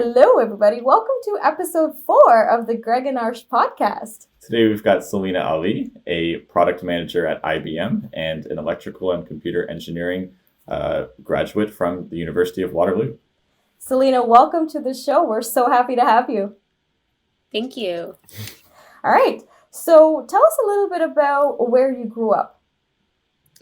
Hello, everybody. Welcome to episode 4 of the Greg and Arsh podcast. Today we've got Selina Ali, a product manager at IBM and an electrical and computer engineering graduate from the University of Waterloo. Selina, welcome to the show. We're so happy to have you. Thank you. All right. So tell us a little bit about where you grew up.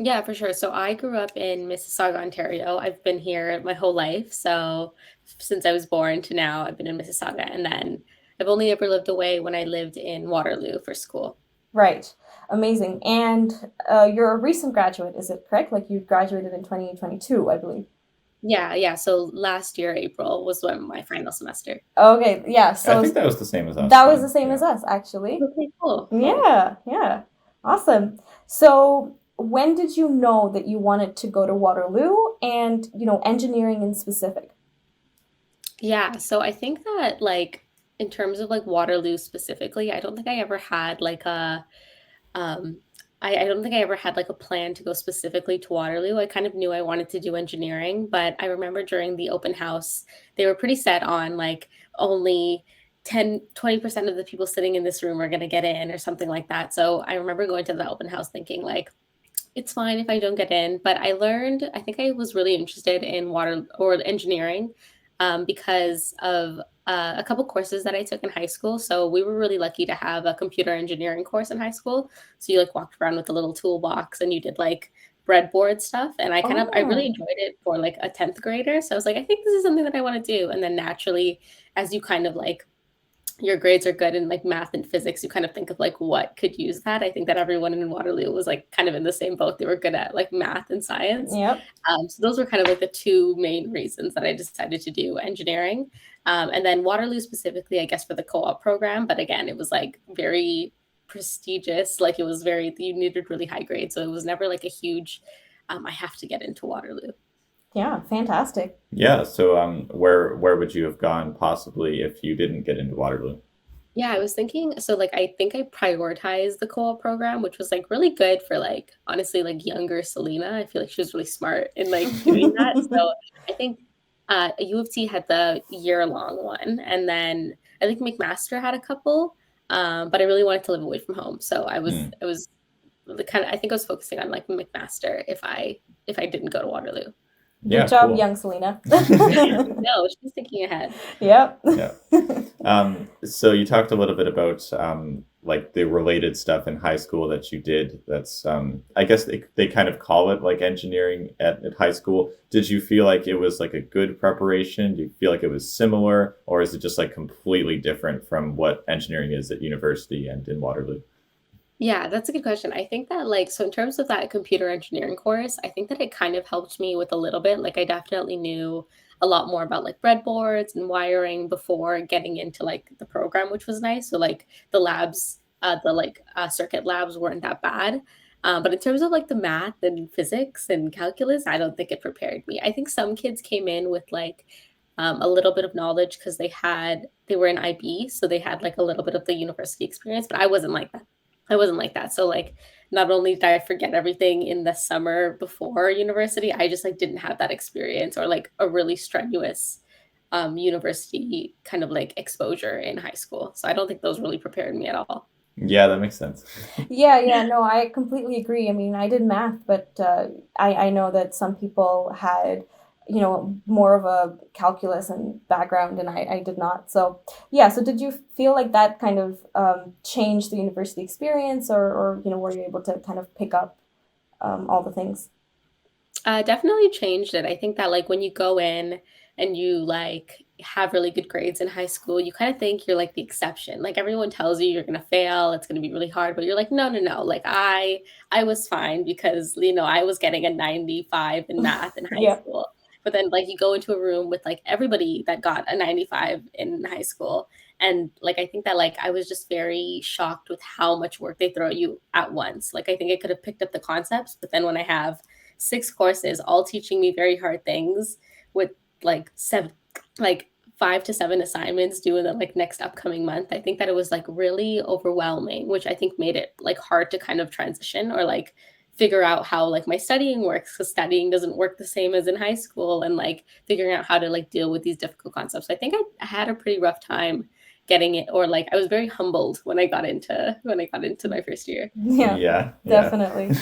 Yeah, for sure. So I grew up in Mississauga, Ontario. I've been here my whole life. So since I was born to now, I've been in Mississauga. And then I've only ever lived away when I lived in Waterloo for school. Right. Amazing. And you're a recent graduate, is it correct? Like you graduated in 2022, I believe. Yeah. So last year, April was when my final semester. Okay. Yeah. I So think that was the same as us. that was then. the same Yeah. as us, actually. Okay, cool. Yeah. Awesome. So when did you know that you wanted to go to Waterloo and, engineering in specific? Yeah. So I think that in terms of Waterloo specifically, I don't think I ever had um I don't think I ever had a plan to go specifically to Waterloo. I kind of knew I wanted to do engineering, but I remember during the open house, they were pretty set on only 10-20% of the people sitting in this room are going to get in or something like that. So I remember going to the open house thinking it's fine if I don't get in. But I think I was really interested in water or engineering because of a couple courses that I took in high school. So we were really lucky to have a computer engineering course in high school. So you walked around with a little toolbox and you did breadboard stuff. And I really Oh, enjoyed it for a 10th grader. So I was like, I think this is something that I want to do. And then naturally, as you kind of your grades are good in math and physics, you kind of think of what could use that. I think that everyone in Waterloo was kind of in the same boat. They were good at math and science. yep. So those were kind of the two main reasons that I decided to do engineering. And then Waterloo specifically, I guess, for the co-op program. But again, it was very prestigious. It was you needed really high grades. So it was never a huge, I have to get into Waterloo. Yeah, fantastic. Yeah. So where would you have gone possibly if you didn't get into Waterloo? Yeah, I was thinking, so I think I prioritized the co-op program, which was really good for honestly younger Selena. I feel like she was really smart in doing that. So I think U of T had the year-long one, and then I think McMaster had a couple, but I really wanted to live away from home. So Hmm. I was the kind of I think I was focusing on McMaster if I didn't go to Waterloo. Good Yeah. job, Cool. young Selena. No, she's thinking ahead. Yep. Yeah. So you talked a little bit about the related stuff in high school that you did. That's I guess they kind of call it engineering at high school. Did you feel like it was a good preparation? Do you feel like it was similar, or is it just completely different from what engineering is at university and in Waterloo? Yeah, that's a good question. I think that so in terms of that computer engineering course, I think that it kind of helped me with a little bit. I definitely knew a lot more about breadboards and wiring before getting into the program, which was nice. So the labs, circuit labs weren't that bad. But in terms of the math and physics and calculus, I don't think it prepared me. I think some kids came in with a little bit of knowledge because they were in IB, so they had a little bit of the university experience, but I wasn't like that. I wasn't like that. So not only did I forget everything in the summer before university, I just didn't have that experience or a really strenuous university kind of exposure in high school. So I don't think those really prepared me at all. Yeah, that makes sense. Yeah, no, I completely agree. I mean, I did math, but I know that some people had, more of a calculus and background, and I did not. So, yeah, so did you feel like that kind of changed the university experience, or were you able to kind of pick up all the things? Definitely changed it. I think that when you go in and you have really good grades in high school, you kind of think you're the exception. Everyone tells you you're gonna fail, it's gonna be really hard, but you're no, no, no. I was fine because I was getting a 95 in math in high Yeah. school. But then you go into a room with everybody that got a 95 in high school. And I think that I was just very shocked with how much work they throw at you at once. I think I could have picked up the concepts, but then when I have 6 courses all teaching me very hard things with seven, 5 to 7 assignments due in the next upcoming month, I think that it was really overwhelming, which I think made it hard to kind of transition or figure out how like my studying works, because studying doesn't work the same as in high school, and like figuring out how to like deal with these difficult concepts. I think I had a pretty rough time getting it, or like I was very humbled when I got into my first year. Yeah, Yeah, yeah. definitely.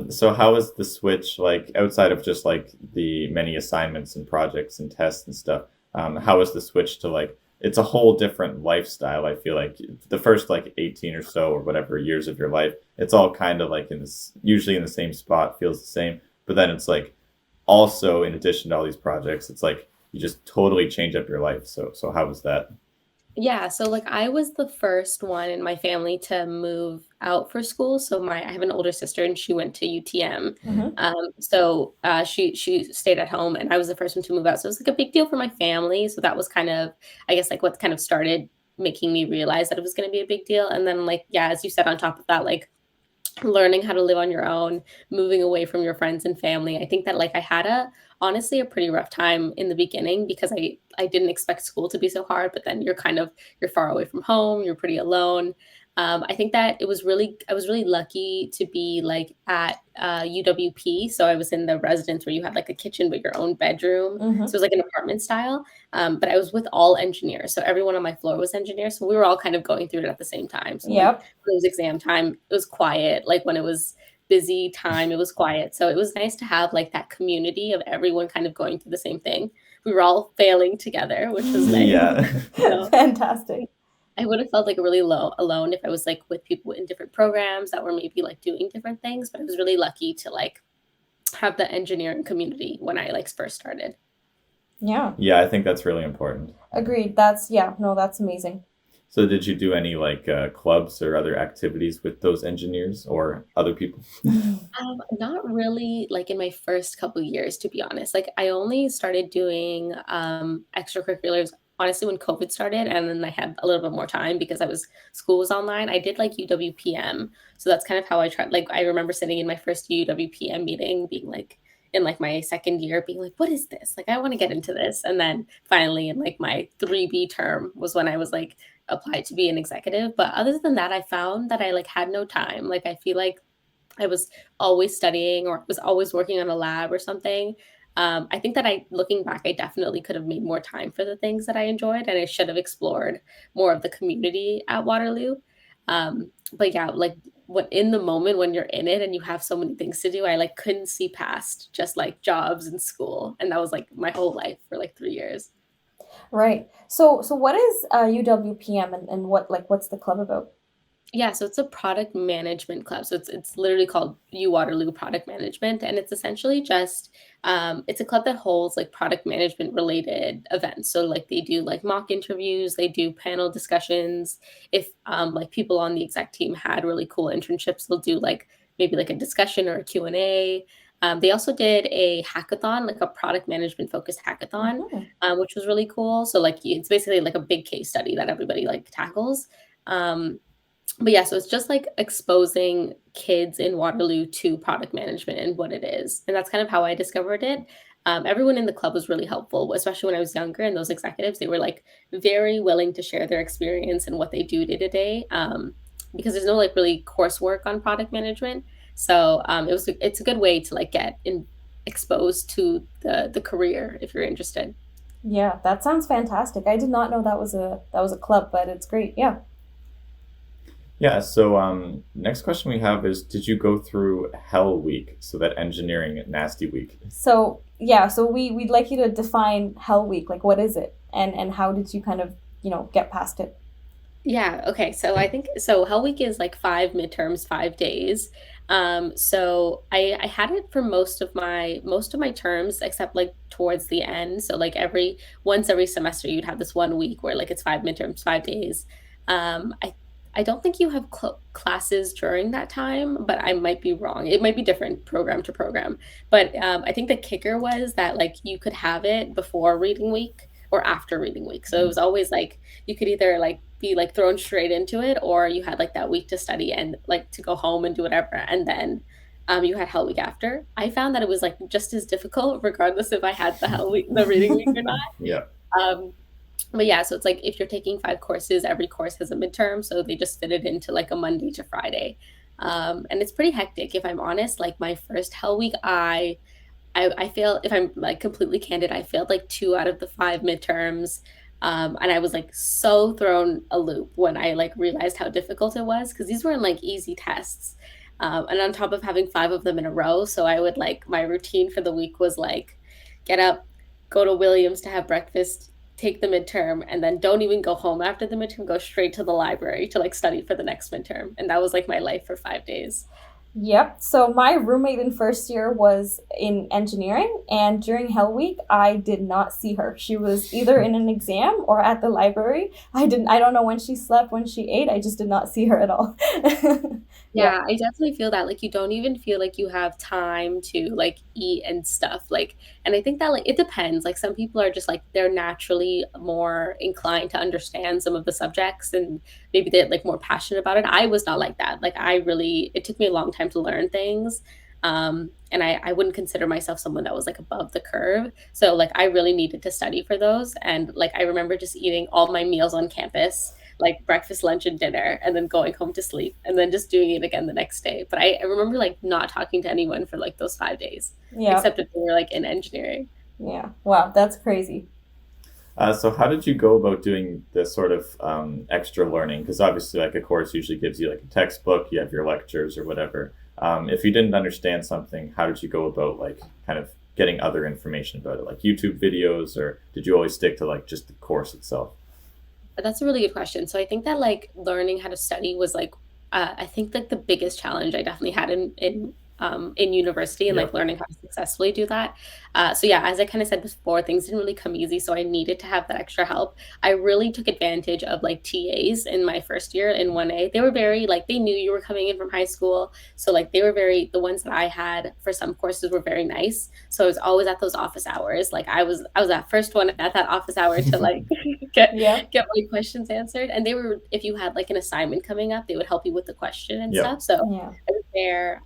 So how is the switch like outside of just like the many assignments and projects and tests and stuff? How is the switch to like it's a whole different lifestyle. I feel like the first like 18 or so or whatever years of your life, it's all kind of like in this usually in the same spot, feels the same. But then it's like also in addition to all these projects, it's like you just totally change up your life. So how was that? Yeah, so like I was the first one in my family to move out for school. So my I have an older sister and she went to UTM. Hmm. She stayed at home and I was the first one to move out. So it was like a big deal for my family. So that was kind of I guess like what kind of started making me realize that it was going to be a big deal. And then like yeah, as you said on top of that, like learning how to live on your own, moving away from your friends and family. I think that like I had a honestly a pretty rough time in the beginning because I didn't expect school to be so hard, but then you're far away from home, you're pretty alone. I think that I was really lucky to be like at UWP. So I was in the residence where you had like a kitchen but your own bedroom. So Hmm. it was like an apartment style. But I was with all engineers. So everyone on my floor was engineers. So we were all kind of going through it at the same time. So like Yep. when it was exam time, it was quiet. Like when it was busy time, it was quiet. So it was nice to have like that community of everyone kind of going through the same thing. We were all failing together, which was nice. Yeah. So Fantastic. I would have felt like really low alone if I was like with people in different programs that were maybe like doing different things. But I was really lucky to like have the engineering community when I like first started. Yeah, Yeah, I think that's really important. agreed. Yeah, no, that's amazing. So did you do any like clubs or other activities with those engineers or other people? Not really like in my first couple years, to be honest. Like I only started doing extracurriculars honestly when COVID started, and then I had a little bit more time because school was online. I did like UWPM, so that's kind of how I tried. Like I remember sitting in my first UWPM meeting, being like in like my second year, being like, "What is this? Like I want to get into this." And then finally, in like my 3B term, was when I was like applied to be an executive. But other than that, I found that I like had no time. Like I feel like I was always studying or was always working on a lab or something. I think that looking back, I definitely could have made more time for the things that I enjoyed, and I should have explored more of the community at Waterloo. But yeah, like what in the moment when you're in it and you have so many things to do, I like couldn't see past just like jobs and school, and that was like my whole life for like 3 years. Right. So what is UWPM and what's the club about? Yeah, so it's a product management club. So it's literally called U Waterloo Product Management, and it's essentially just it's a club that holds like product management related events. So like they do like mock interviews, they do panel discussions. If like people on the exec team had really cool internships, they'll do like maybe like a discussion or a Q&A. They also did a hackathon, like a product management focused hackathon, Hmm. which was really cool. So like it's basically like a big case study that everybody like tackles. Um, but yeah, so it's just like exposing kids in Waterloo to product management and what it is. And that's kind of how I discovered it. Everyone in the club was really helpful, especially when I was younger. And those executives, they were like very willing to share their experience and what they do day to day. Because there's no like really coursework on product management. So it's a good way to like exposed to the career if you're interested. Yeah, that sounds fantastic. I did not know that was a club, but it's great. Yeah. Yeah, so next question we have is did you go through Hell Week, so that engineering nasty week? So yeah, so we'd like you to define Hell Week. Like, what is it, and how did you kind of get past it? Yeah, okay. So I think so Hell Week is like 5 midterms, 5 days. So I had it for most of my terms except like towards the end. So like every semester you'd have this 1 week where like it's 5 midterms, 5 days. I don't think you have classes during that time, but I might be wrong. It might be different program to program. But I think the kicker was that like you could have it before reading week or after reading week. So it was always like you could either like be like thrown straight into it or you had like that week to study and like to go home and do whatever and then you had hell week after. I found that it was like just as difficult regardless if I had the reading week or not. Yeah. um, but yeah, so it's like if you're taking 5 courses, every course has a midterm, so they just fit it into like a Monday to Friday. And it's pretty hectic, if I'm honest. Like my first Hell Week, I failed, if I'm like completely candid, I failed like two out of the five midterms. And I was like so thrown a loop when I like realized how difficult it was because these weren't like easy tests. And on top of having five of them in a row, so I would like my routine for the week was like get up, go to Williams to have breakfast, take the midterm, and then don't even go home after the midterm, go straight to the library to like study for the next midterm. And that was like my life for 5 days. Yep. So my roommate in first year was in engineering, and during Hell Week, I did not see her. She was either in an exam or at the library. I don't know when she slept, when she ate. I just did not see her at all. Yeah. Yeah, I definitely feel that. Like you don't even feel like you have time to like eat and stuff. Like, and I think that like it depends. Like some people are just like they're naturally more inclined to understand some of the subjects and maybe they're like more passionate about it. I was not like that. Like I really it took me a long time to learn things. And I wouldn't consider myself someone that was like above the curve. So like I really needed to study for those. And like I remember just eating all my meals on campus like breakfast, lunch, and dinner, and then going home to sleep, and then just doing it again the next day. But I remember like not talking to anyone for like those 5 days, Yeah. except if they were like in engineering. Yeah. Wow, that's crazy. So how did you go about doing this sort of extra learning? Because obviously, like a course usually gives you like a textbook, you have your lectures or whatever. If you didn't understand something, how did you go about like kind of getting other information about it, like YouTube videos, or did you always stick to like just the course itself? That's a really good question. So I think that like learning how to study was like I think like the biggest challenge I definitely had in university and like Yep. learning how to successfully do that. So yeah, as I kind of said before, things didn't really come easy, so I needed to have that extra help. I really took advantage of like TAs in my first year in 1A. They were very like they knew you were coming in from high school, so like they were very the ones that I had for some courses were very nice. So I was always at those office hours. Like I was that first one at that office hour to like get Yeah. get my questions answered. And they were if you had like an assignment coming up, they would help you with the question and Yep. stuff. So Yeah. I was there.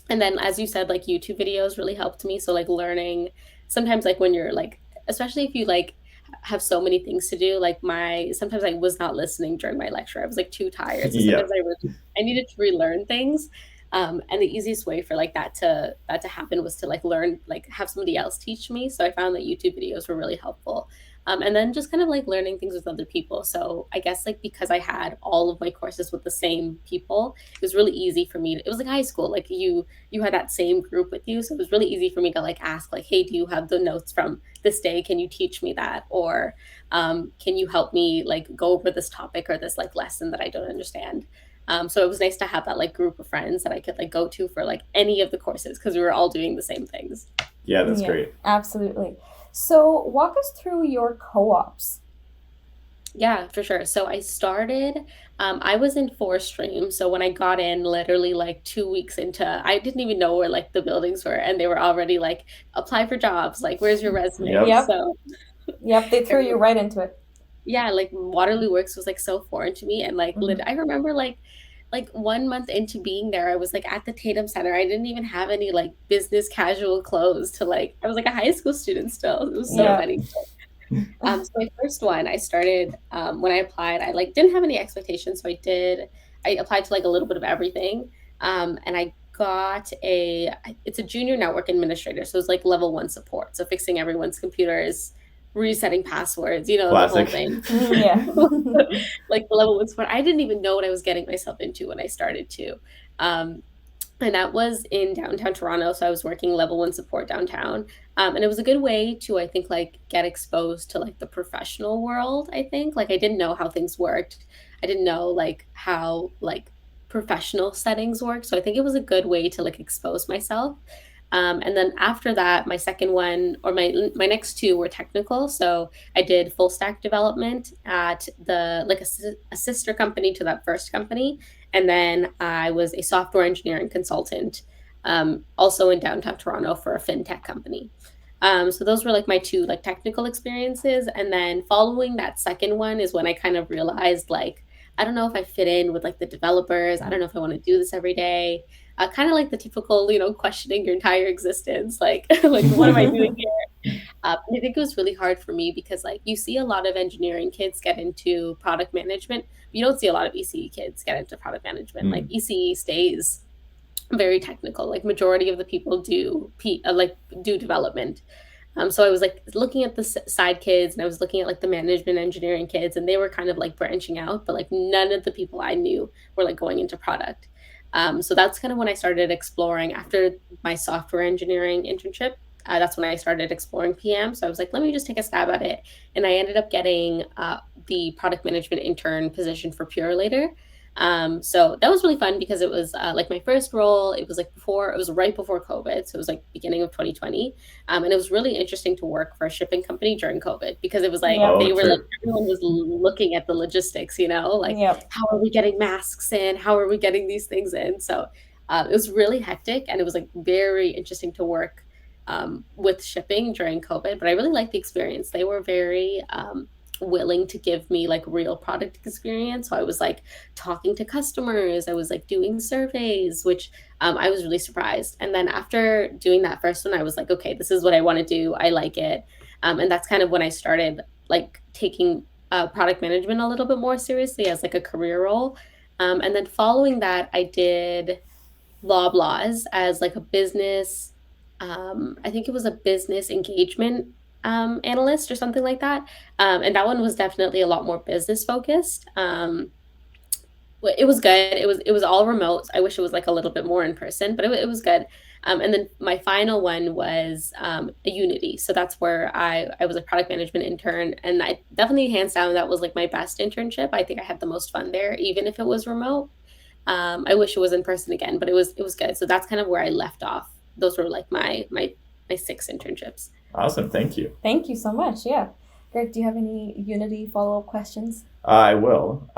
And then as you said, like YouTube videos really helped me. So like learning sometimes like when you're like especially if you like have so many things to do, like my sometimes I was not listening during my lecture. I was like too tired. So sometimes Yep. I needed to relearn things. And the easiest way for like that to happen was to like learn like have somebody else teach me. So I found that YouTube videos were really helpful. And then just kind of like learning things with other people. So I guess like because I had all of my courses with the same people, it was really easy for me. It was like high school. Like you had that same group with you, so it was really easy for me to like ask like, hey, do you have the notes from this day? Can you teach me that? Or can you help me like go over this topic or this like lesson that I don't understand? So it was nice to have that like group of friends that I could like go to for like any of the courses because we were all doing the same things. Yeah, that's Yeah. great. Absolutely. So walk us through your co-ops. Yeah, for sure. So I started, I was in four streams. So when I got in, literally like 2 weeks into, I didn't even know where like the buildings were, and they were already like, apply for jobs. Like, where's your resume? Yep. Yep. So Yep. They threw you right into it. yeah, like Waterloo Works was like so foreign to me, and like Mhm. I remember like 1 month into being there, I was like at the Tatum Center. I didn't even have any like business casual clothes to like. I was like a high school student still. It was so Yeah. funny. So my first one, I started when I applied. I like didn't have any expectations, so I did. I applied to like a little bit of everything, and I got it's a junior network administrator, so it's like level one support, so fixing everyone's computers, resetting passwords, the whole Classic. thing. Yeah. Like the level one support. I didn't even know what I was getting myself into when I started to. Um, and that was in downtown Toronto. So I was working level one support downtown. And it was a good way to, I think, like get exposed to like the professional world. I think like I didn't know how things worked. I didn't know like how like professional settings work. So I think it was a good way to like expose myself. And then after that, my second one or my next two were technical. So I did full stack development at the like a sister company to that first company, and then I was a software engineering consultant, also in downtown Toronto for a fintech company. So those were like my two like technical experiences, and then following that second one is when I kind of realized like I don't know if I fit in with like the developers. I don't know if I want to do this every day. kind of like the typical, questioning your entire existence, like, like, what am I doing here? And I think it was really hard for me because, like, you see a lot of engineering kids get into product management, but you don't see a lot of ECE kids get into product management. Like, Mm, ECE stays very technical. Like, majority of the people do development. So I was like looking at the side kids, and I was looking at like the management engineering kids, and they were kind of like branching out, but like none of the people I knew were like going into product. So that's kind of when I started exploring after my software engineering internship. That's when I started exploring PM. So I was like, let me just take a stab at it. And I ended up getting the product management intern position for Pure later. So that was really fun because it was like my first role. It was right before COVID. So it was like beginning of 2020. And it was really interesting to work for a shipping company during COVID because it was like Yep. oh, they were like true. everyone was looking at the logistics, like Yep. how are we getting masks in? How are we getting these things in? So it was really hectic, and it was like very interesting to work with shipping during COVID. But I really liked the experience. They were very willing to give me like real product experience. So I was like talking to customers. I was like doing surveys, which I was really surprised. And then after doing that first one, I was like, okay, this is what I want to do. I like it. And that's kind of when I started like taking product management a little bit more seriously as like a career role. And then following that, I did Loblaws as like a business. I think it was a business engagement analyst or something like that. And that one was definitely a lot more business focused. It was good. It was all remote. I wish it was like a little bit more in person, but it was good. And then my final one was a Unity. So that's where I was a product management intern, and I definitely hands down that was like my best internship. I think I had the most fun there, even if it was remote. I wish it was in person again, but it was good. So that's kind of where I left off. Those were like my six internships. Awesome, thank you. Thank you so much. Yeah. Greg, do you have any Unity follow-up questions? I will.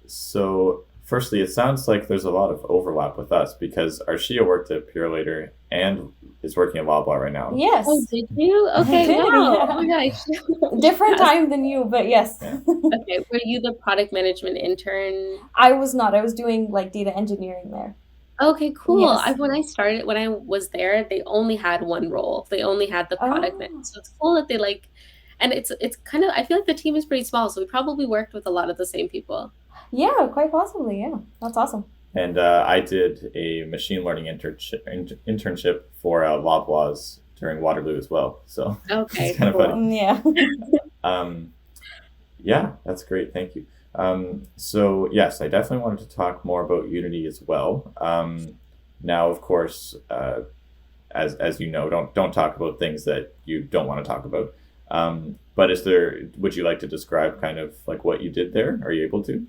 So, firstly, it sounds like there's a lot of overlap with us because Arshia worked at Pure later and is working at Loblaw right now. Yes. Oh, did you? I Okay, did, wow. yeah. Oh my gosh. Different Yes. time than you, but yes. Yeah. Okay, were you the product management intern? I was not. I was doing like data engineering there. Okay, cool. Yes. When I was there, they only had one role. They only had the product manager. Oh, So it's cool that they like, and it's kind of, I feel like the team is pretty small, so we probably worked with a lot of the same people. yeah, quite possibly. Yeah, that's awesome. And I did a machine learning internship for Loblaws during Waterloo as well. So Okay, it's kind of cool. funny. Yeah. Um, yeah, that's great. Thank you. So yes, I definitely wanted to talk more about Unity as well. Now, of course, as you know, don't talk about things that you don't want to talk about. But would you like to describe kind of like what you did there? Are you able to?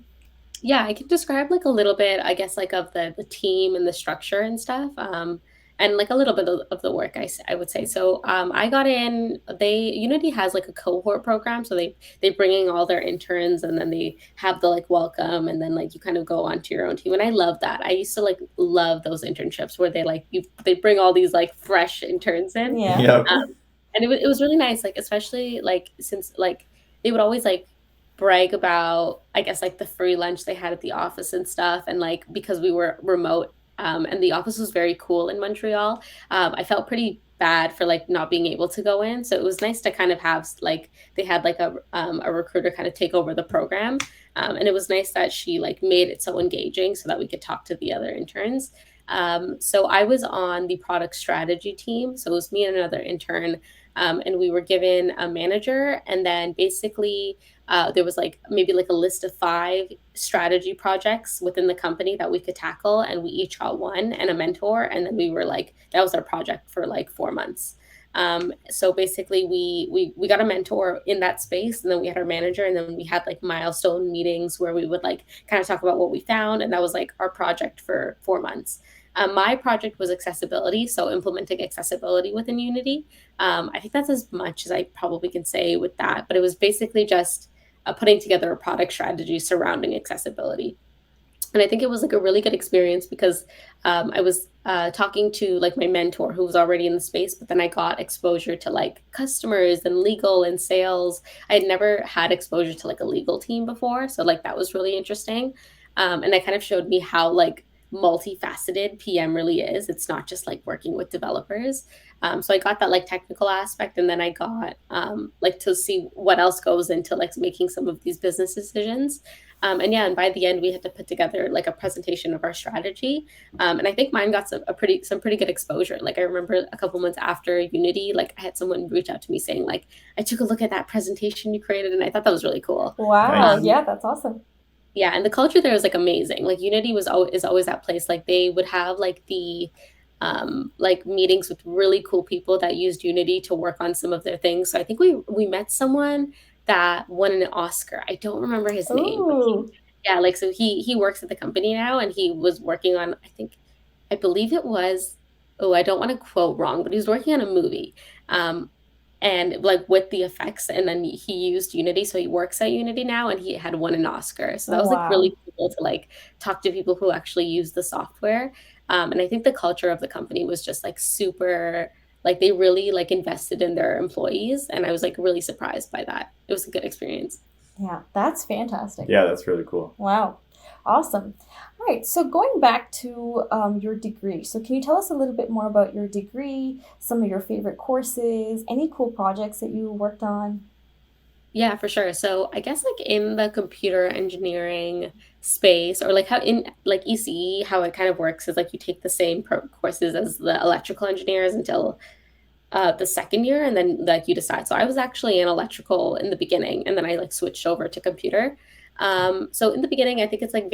Yeah, I can describe like a little bit, I guess, like of the team and the structure and stuff. And like a little bit of the work, I would say. So I got in. Unity has like a cohort program, so they bring in all their interns, and then they have the like welcome, and then like you kind of go onto your own team. And I love that. I used to like love those internships where they bring all these like fresh interns in. Yeah. Yep. And it was really nice, like especially like since like they would always like brag about, I guess, like the free lunch they had at the office and stuff, and like because we were remote, and the office was very cool in Montreal. I felt pretty bad for like not being able to go in, so it was nice to kind of have like they had like a recruiter kind of take over the program. And it was nice that she like made it so engaging so that we could talk to the other interns. So I was on the product strategy team. So it was me and another intern, and we were given a manager, and then basically there was like maybe like a list of 5 strategy projects within the company that we could tackle, and we each got one and a mentor, and then we were like that was our project for like 4 months. So basically we got a mentor in that space, and then we had our manager, and then we had like milestone meetings where we would like kind of talk about what we found, and that was like our project for 4 months. My project was accessibility, so implementing accessibility within Unity. I think that's as much as I probably can say with that, but it was basically just putting together a product strategy surrounding accessibility. And I think it was like a really good experience because I was talking to like my mentor who was already in the space, but then I got exposure to like customers and legal and sales. I had never had exposure to like a legal team before, so like that was really interesting. And that kind of showed me how like multifaceted PM really is. It's not just like working with developers. So I got that like technical aspect, and then I got like to see what else goes into like making some of these business decisions. And yeah, and by the end, we had to put together like a presentation of our strategy. And I think mine got some pretty good exposure. Like I remember a couple months after Unity, like I had someone reach out to me saying like, I took a look at that presentation you created, and I thought that was really cool. Wow, Nice. yeah, that's awesome. Yeah, and the culture there is like amazing. Like Unity is always that place. Like they would have like the like meetings with really cool people that used Unity to work on some of their things. So I think we met someone that won an Oscar. I don't remember his name, but Ooh, yeah, like so he works at the company now, and he was working on, I believe it was, oh, I don't want to quote wrong, but he was working on a movie. Um and like with the effects, and then he used Unity, so he works at Unity now, and he had won an Oscar. So that was like wow. really cool to like talk to people who actually use the software. And I think the culture of the company was just like super, like they really like invested in their employees, and I was like really surprised by that. It was a good experience. Yeah, that's fantastic. Yeah, that's really cool. Wow, awesome. All right, so going back to your degree, so can you tell us a little bit more about your degree, some of your favorite courses, any cool projects that you worked on? Yeah, for sure. So I guess like in the computer engineering space, or like how in like ECE, how it kind of works is like you take the same courses as the electrical engineers until the second year, and then like you decide. So I was actually in electrical in the beginning, and then I like switched over to computer. So in the beginning, I think it's like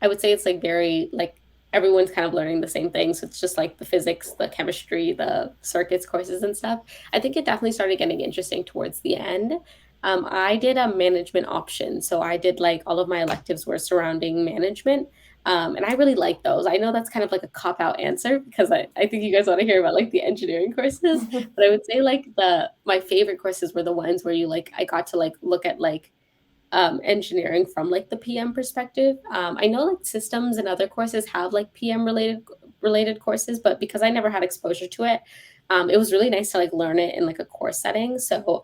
I would say it's like very like everyone's kind of learning the same thing. So it's just like the physics, the chemistry, the circuits courses and stuff. I think it definitely started getting interesting towards the end. I did a management option. So I did like all of my electives were surrounding management. And I really like those. I know that's kind of like a cop out answer because I think you guys want to hear about like the engineering courses, but I would say like my favorite courses were the ones where you like I got to like look at like engineering from like the PM perspective. I know like systems and other courses have like PM related courses, but because I never had exposure to it, it was really nice to like learn it in like a course setting. So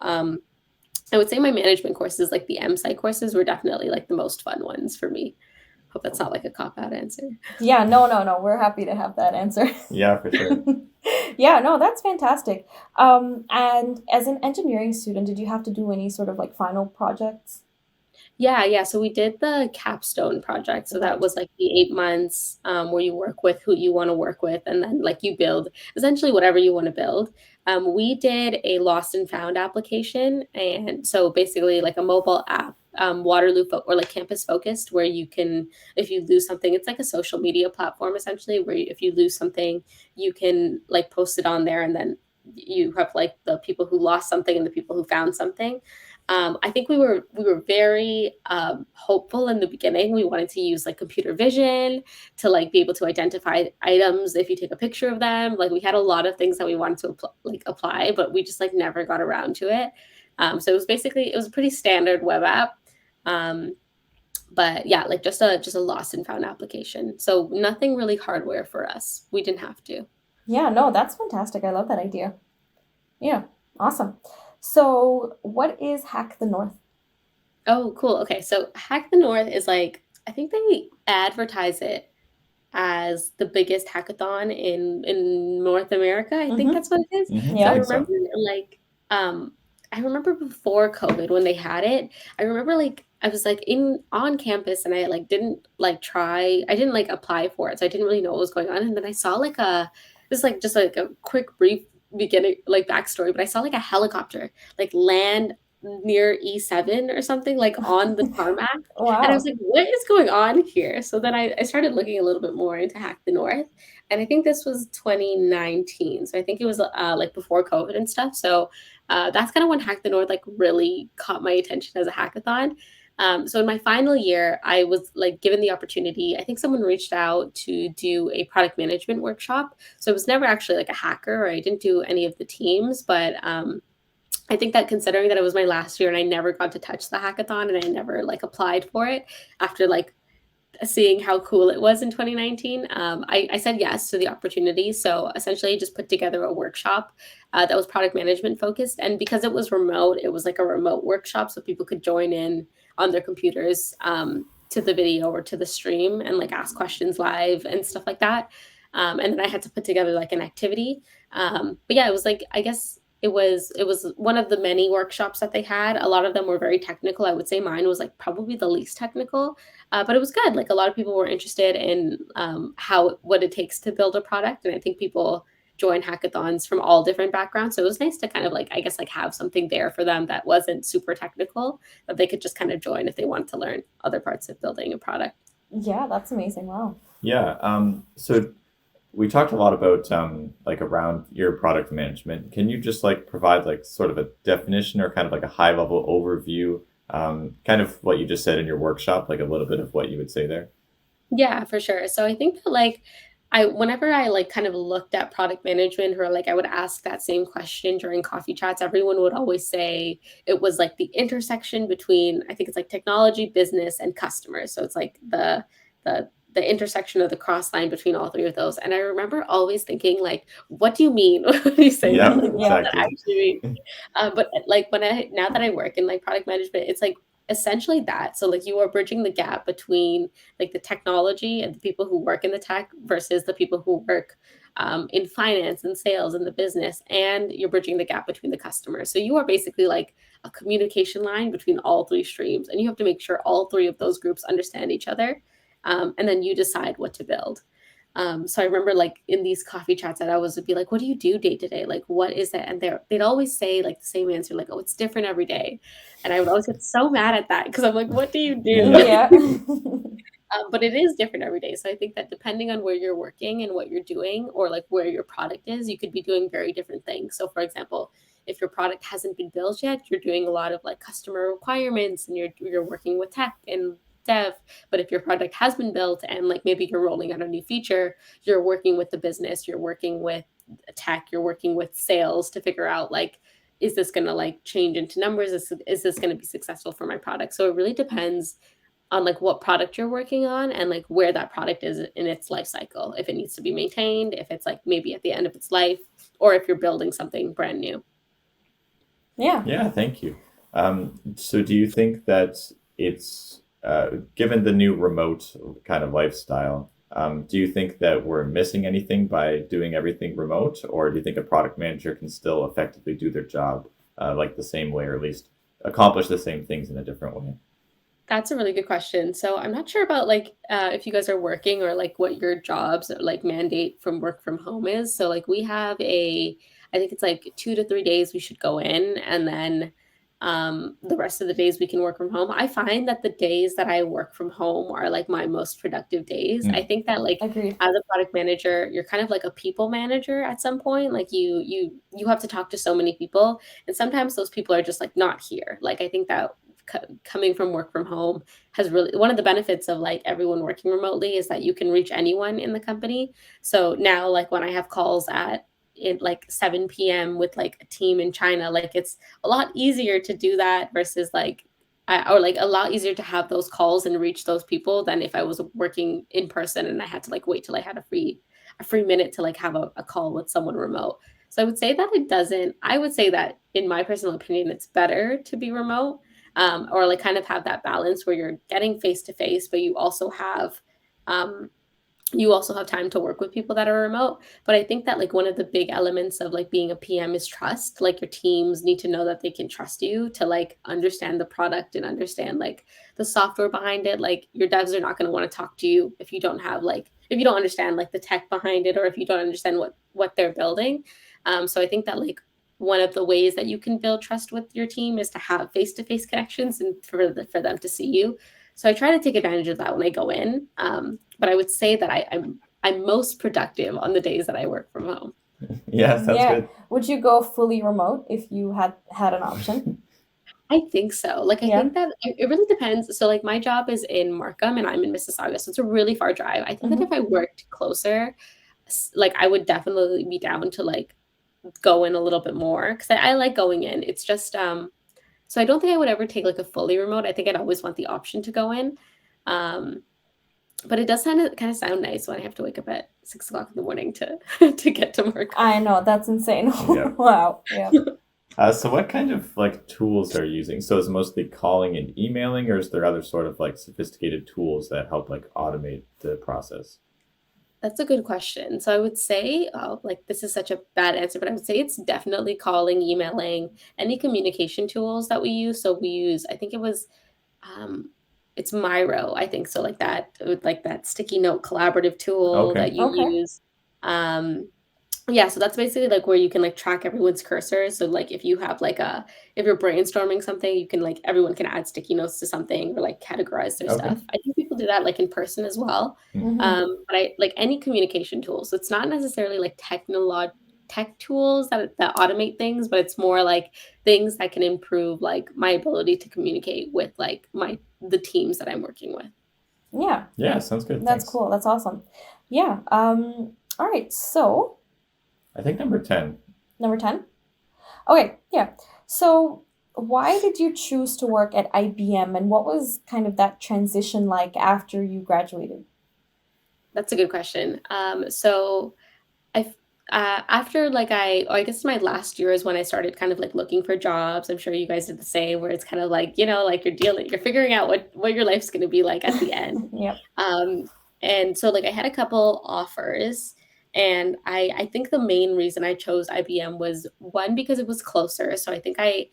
I would say my management courses, like the M Sci courses, were definitely like the most fun ones for me. Hope that's not like a cop out answer. Yeah, no, no, no. We're happy to have that answer. Yeah, for sure. Yeah, no, that's fantastic. And as an engineering student, did you have to do any sort of like final projects? Yeah, yeah. So we did the Capstone project. So that Right. was like the 8 months where you work with who you want to work with, and then like you build essentially whatever you want to build. We did a lost and found application, and so basically like a mobile app, or like campus focused, where you can, if you lose something, it's like a social media platform essentially, where if you lose something, you can like post it on there, and then you have like the people who lost something and the people who found something. I think we were very hopeful in the beginning. We wanted to use like computer vision to like be able to identify items if you take a picture of them. Like we had a lot of things that we wanted to apply, but we just like never got around to it. So it was a pretty standard web app. Um, but yeah, like just a lost and found application. So nothing really hardware for us. We didn't have to. Yeah, no, that's fantastic. I love that idea. Yeah, awesome. So, what is Hack the North? Oh, cool. Okay, so Hack the North is like I think they advertise it as the biggest hackathon in North America. I think Mm-hmm. that's what it is. I So Yeah. think so. like um I remember before COVID when they had it, I remember like I was like in on campus, and I like didn't like I didn't like apply for it. So I didn't really know what was going on. And then I saw like this like just like a quick brief beginning like backstory, but I saw like a helicopter like land near E7 or something like on the tarmac, and I was Wow. like, what is going on here? So then I started looking a little bit more into Hack the North. And I think this was 2019. So I think it was like before COVID and stuff. So that's kind of when Hack the North like really caught my attention as a hackathon. So in my final year, I was like given the opportunity. I think someone reached out to do a product management workshop. So it was never actually like a hacker, or I didn't do any of the teams, but I think that considering that it was my last year and I never got to touch the hackathon, and I never like applied for it after like seeing how cool it was in 2019, I said yes to the opportunity. So essentially, I just put together a workshop that was product management focused. And because it was remote, it was like a remote workshop, so people could join in on their computers. to the video or to the stream and like ask questions live and stuff like that. And then I had to put together like an activity. But yeah, it was like, I guess it was one of the many workshops that they had. A lot of them were very technical. I would say mine was like probably the least technical, but it was good. Like a lot of people were interested in how what it takes to build a product, and I think people join hackathons from all different backgrounds. So it was nice to kind of like, I guess, like have something there for them that wasn't super technical, that they could just kind of join if they wanted to learn other parts of building a product. Yeah, that's amazing. Wow. Yeah. So we talked a lot about like around your product management. Can you just like provide like sort of a definition or kind of like a high level overview, kind of what you just said in your workshop, like a little bit of what you would say there? Yeah, for sure. So I think that like whenever I like kind of looked at product management, or like I would ask that same question during coffee chats, everyone would always say it was like the intersection between, I think it's like technology, business, and customers. So it's like the intersection of the cross line between all three of those. And I remember always thinking like, what do you mean when you say that? Yeah, Like, what does Yeah. that exactly. actually mean? But like when I now that I work in like product management, it's like essentially that. So like you are bridging the gap between like the technology and the people who work in the tech versus the people who work in finance and sales and the business, and you're bridging the gap between the customers. So you are basically like a communication line between all three streams, and you have to make sure all three of those groups understand each other, and then you decide what to build. So I remember like in these coffee chats that I was would be like, what do you do day to day? Like, what is it? And they'd always say like the same answer, like, oh, it's different every day. And I would always get so mad at that because I'm like, what do you Yeah. do? Yeah. But it is different every day. So I think that depending on where you're working and what you're doing, or like where your product is, you could be doing very different things. So for example, if your product hasn't been built yet, you're doing a lot of like customer requirements and you're working with tech and dev. But if your product has been built and like maybe you're rolling out a new feature, you're working with the business, you're working with tech, you're working with sales to figure out like, is this going to like change into numbers? Is this going to be successful for my product? So it really depends on like what product you're working on and like where that product is in its life cycle, if it needs to be maintained, if it's like maybe at the end of its life, or if you're building something brand new. Yeah. Yeah, thank you. So do you think that it's given the new remote kind of lifestyle, do you think that we're missing anything by doing everything remote, or do you think a product manager can still effectively do their job like the same way, or at least accomplish the same things in a different way? That's a really good question. So I'm not sure about like if you guys are working or like what your jobs like mandate from work from home is. So like we have I think it's like 2 to 3 days we should go in, and then the rest of the days we can work from home. I find that the days that I work from home are like my most productive days. I Mm. think that like Agreed. as a product manager, you're kind of like a people manager at some point. Like you have to talk to so many people, and sometimes those people are just like not here. Like I think that coming from work from home has really, one of the benefits of like everyone working remotely is that you can reach anyone in the company. So now like when I have calls at like 7 p.m. with like a team in China, like it's a lot easier to do that versus like or like a lot easier to have those calls and reach those people than if I was working in person and I had to like wait till I had a free minute to like have a call with someone remote. So I would say that it doesn't, I would say that in my personal opinion, it's better to be remote, or like kind of have that balance where you're getting face to face, but um, you also have time to work with people that are remote. But I think that like one of the big elements of like being a PM is trust. Like your teams need to know that they can trust you to like understand the product and understand like the software behind it. Like your devs are not going to want to talk to you if you don't have like, if you don't understand like the tech behind it, or if you don't understand what they're building. So I think that like one of the ways that you can build trust with your team is to have face-to-face connections and for them to see you. So I try to take advantage of that when I go in. But I would say that I'm most productive on the days that I work from home. Yeah, sounds Yeah. good. Would you go fully remote if you had an option? I think so. Like I Yeah. think that it really depends. So like my job is in Markham and I'm in Mississauga, so it's a really far drive. I think that if Hmm. I worked closer, like I would definitely be down to like go in a little bit more because I like going in. It's just so I don't think I would ever take like a fully remote. I think I'd always want the option to go in. Um, but it does kind of sound nice when I have to wake up at 6 o'clock in the morning to to get to work. I know, that's insane. Yeah. Wow. Yeah. So what kind of like tools are you using? So is it mostly calling and emailing, or is there other sort of like sophisticated tools that help like automate the process? That's a good question. So I would say, oh, like this is such a bad answer, but I would say it's definitely calling, emailing, any communication tools that we use. So we use, I think it was, um, it's Miro, I think so, like that, with like that sticky note collaborative tool that Okay. you Okay. use. Um, Yeah, so that's basically like where you can like track everyone's cursor. So like if you have like a if you're brainstorming something, you can like everyone can add sticky notes to something or like categorize their Okay. stuff. I think people do that like in person as well. Mhm. Hmm. But I like any communication tools. So it's not necessarily like tech tools that automate things, but it's more like things that can improve like my ability to communicate with like the teams that I'm working with. Yeah. Yeah, sounds good. That's Thanks. cool. That's awesome. Yeah. All right. So I think number 10. number 10. Okay. Yeah. So why did you choose to work at IBM, and what was kind of that transition like after you graduated? That's a good question. So I after like I guess my last year is when I started kind of like looking for jobs. I'm sure you guys did the same, where it's kind of like like you're figuring out what your life's going to be like at the end. Yep. Um, and so like I had a couple offers, and I think the main reason I chose IBM was one because it was closer. So I think I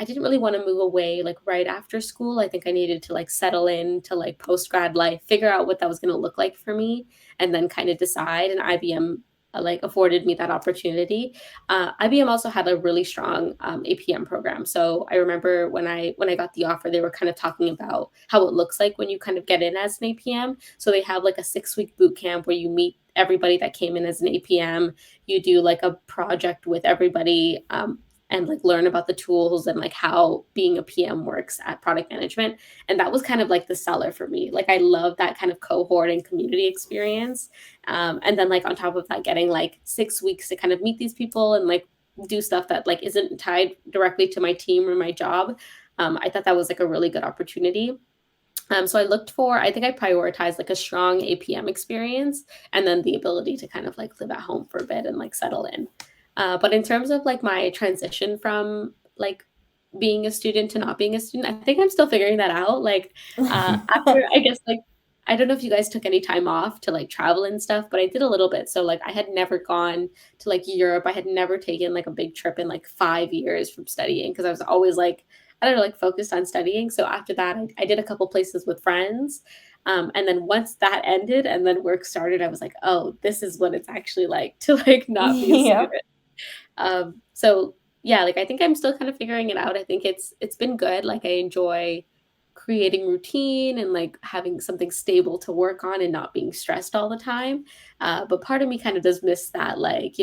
didn't really want to move away like right after school. I think I needed to like settle in to like post grad life, figure out what that was going to look like for me, and then kind of decide. And IBM like afforded me that opportunity. IBM also had a really strong APM program. So I remember when I got the offer, they were kind of talking about how it looks like when you kind of get in as an APM. So they have like a 6 week boot camp where you meet everybody that came in as an APM. You do like a project with everybody. And like learn about the tools and like how being a PM works at product management. And that was kind of like the seller for me. Like I love that kind of cohort and community experience. And then like on top of that, getting like 6 weeks to kind of meet these people and like do stuff that like isn't tied directly to my team or my job. I thought that was like a really good opportunity. So I looked for, I think I prioritized like a strong APM experience and then the ability to kind of like live at home for a bit and like settle in. But in terms of like my transition from like being a student to not being a student, I think I'm still figuring that out. Like after, I guess like, I don't know if you guys took any time off to like travel and stuff, but I did a little bit. So like I had never gone to like Europe. I had never taken like a big trip in like 5 years from studying because I was always like, I don't know, like focused on studying. So after that, I did a couple places with friends. And then once that ended and then work started, I was like, oh, this is what it's actually like to like not be a Yep. student. So yeah, like I think I'm still kind of figuring it out. I think it's been good. Like I enjoy creating routine and like having something stable to work on and not being stressed all the time. But part of me kind of does miss that, like,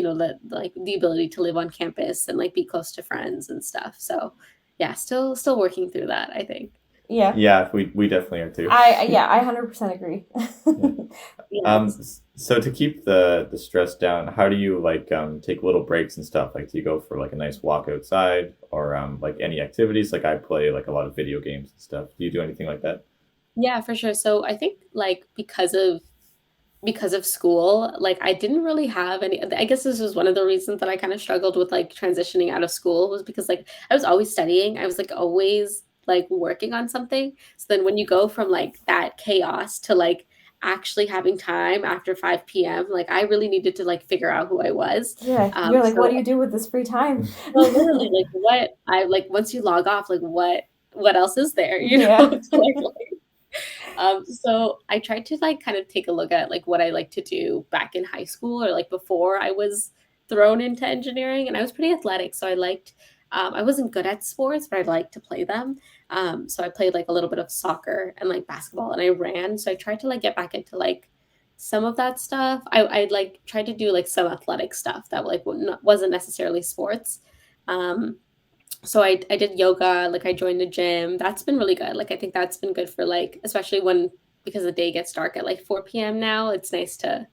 like the ability to live on campus and like be close to friends and stuff. So yeah, still working through that, I think. Yeah. Yeah, we definitely are too. I 100% agree. Yeah. Yes. So to keep the stress down, how do you like take little breaks and stuff? Like, do you go for like a nice walk outside, or like any activities? Like, I play like a lot of video games and stuff. Do you do anything like that? Yeah, for sure. So I think like because of school, like I didn't really have any. I guess this was one of the reasons that I kind of struggled with like transitioning out of school was because like I was always studying. I was like always like working on something. So then when you go from like that chaos to like actually having time after 5 p.m., like I really needed to like figure out who I was. Yeah, you're like, what So do you do with this free time? well, literally like what I like once you log off, like what else is there, Yeah. to so I tried to like kind of take a look at like what I like to do back in high school or like before I was thrown into engineering, and I was pretty athletic. So I liked, I wasn't good at sports, but I liked to play them. So I played like a little bit of soccer and like basketball and I ran. So I tried to like get back into like some of that stuff. I like tried to do like some athletic stuff that like wasn't necessarily sports. Um, so I did yoga, like I joined the gym. That's been really good. Like I think that's been good for like especially when because the day gets dark at like 4 p.m. now. It's nice to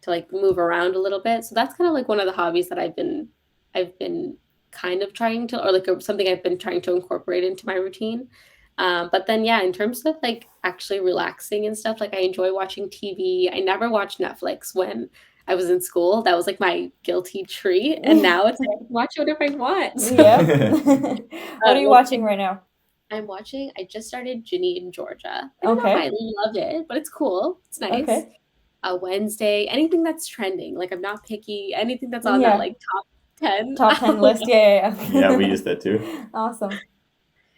like move around a little bit. So that's kind of like one of the hobbies that I've been kind of trying to or like something I've been trying to incorporate into my routine. But then yeah, in terms of like actually relaxing and stuff, like I enjoy watching TV. I never watch Netflix when I was in school. That was like my guilty treat. And now it's like I can watch it whenever I want. Yep. What are you Like watching right now? I just started Ginny in Georgia. I don't know if Okay. I love it, but it's cool. It's nice. Okay. Wednesday, anything that's trending. Like I'm not picky. Anything that's on that Yeah. like top 10, Top 10 I'll list. Yeah, Yeah, we yeah, use that too. yeah. Awesome.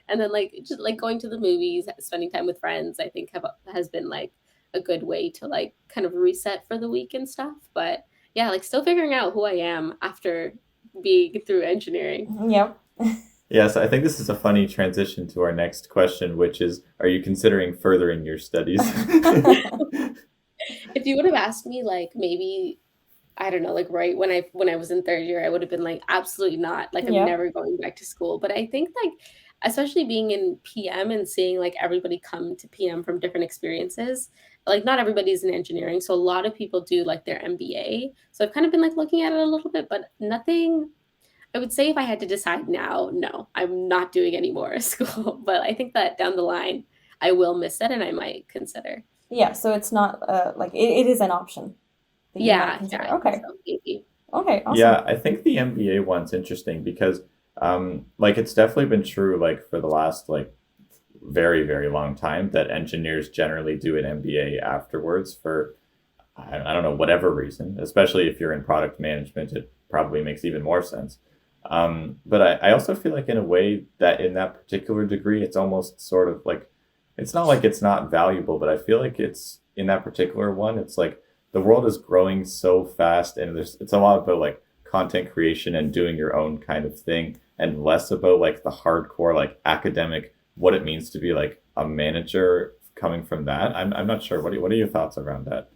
and then like just like going to the movies, spending time with friends, I think has been like a good way to like kind of reset for the week and stuff. But yeah, like still figuring out who I am after being through engineering. Yep. Yes, I think this is a funny transition to our next question, which is, are you considering furthering your studies? If you would have asked me like maybe I don't know, like right when I was in third year, I would have been like, absolutely not. Like I'm Yep. never going back to school. But I think like especially being in PM and seeing like everybody come to PM from different experiences, like not everybody's in engineering. So a lot of people do like their MBA. So I've kind of been like looking at it a little bit, but nothing I would say if I had to decide now, no, I'm not doing any more school. But I think that down the line I will miss it and I might consider. Yeah, so it's not like it is an option that you might Yeah, consider. I think Okay. so, maybe. Okay, Yeah, awesome. I think the MBA one's interesting because like it's definitely been true like for the last like very, very long time that engineers generally do an MBA afterwards for I don't know, whatever reason, especially if you're in product management, it probably makes even more sense. But I also feel like in a way that in that particular degree, it's almost sort of like, it's not like it's not valuable, but I feel like it's in that particular one, it's like the world is growing so fast and it's a lot about like content creation and doing your own kind of thing and less about like the hardcore, like academic, what it means to be like a manager coming from that. I'm not sure. What are your thoughts around that?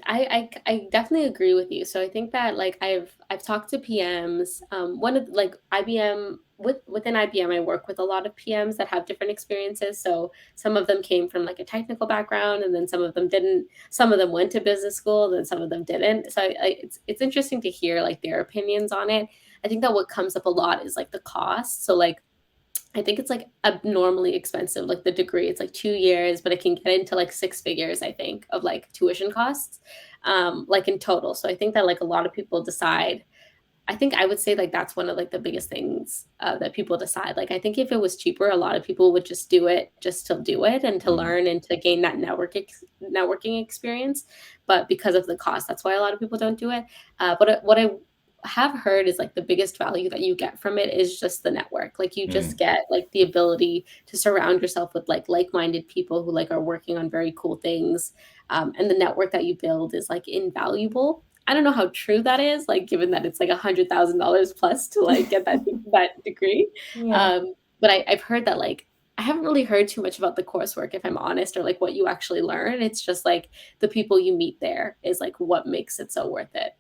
I definitely agree with you. So I think that like I've talked to PMs. One of like IBM within IBM, I work with a lot of PMs that have different experiences. So some of them came from like a technical background, and then some of them didn't. Some of them went to business school, and then some of them didn't. So it's interesting to hear like their opinions on it. I think that what comes up a lot is like the cost. So like I think it's like abnormally expensive. Like the degree, it's like 2 years, but it can get into like six figures, I think, of like tuition costs, like in total. So I think that like a lot of people decide. I think I would say like that's one of like the biggest things that people decide. Like I think if it was cheaper, a lot of people would just do it just to do it and to Mhm. learn and to gain that networking experience. But because of the cost, that's why a lot of people don't do it. But what I have heard is like the biggest value that you get from it is just the network. Like you just Mm. get like the ability to surround yourself with like-minded people who like are working on very cool things. And the network that you build is like invaluable. I don't know how true that is, like given that it's like $100,000 plus to like get that degree. Yeah. Um, but I've heard that like I haven't really heard too much about the coursework, if I'm honest, or like what you actually learn. It's just like the people you meet there is like what makes it so worth it.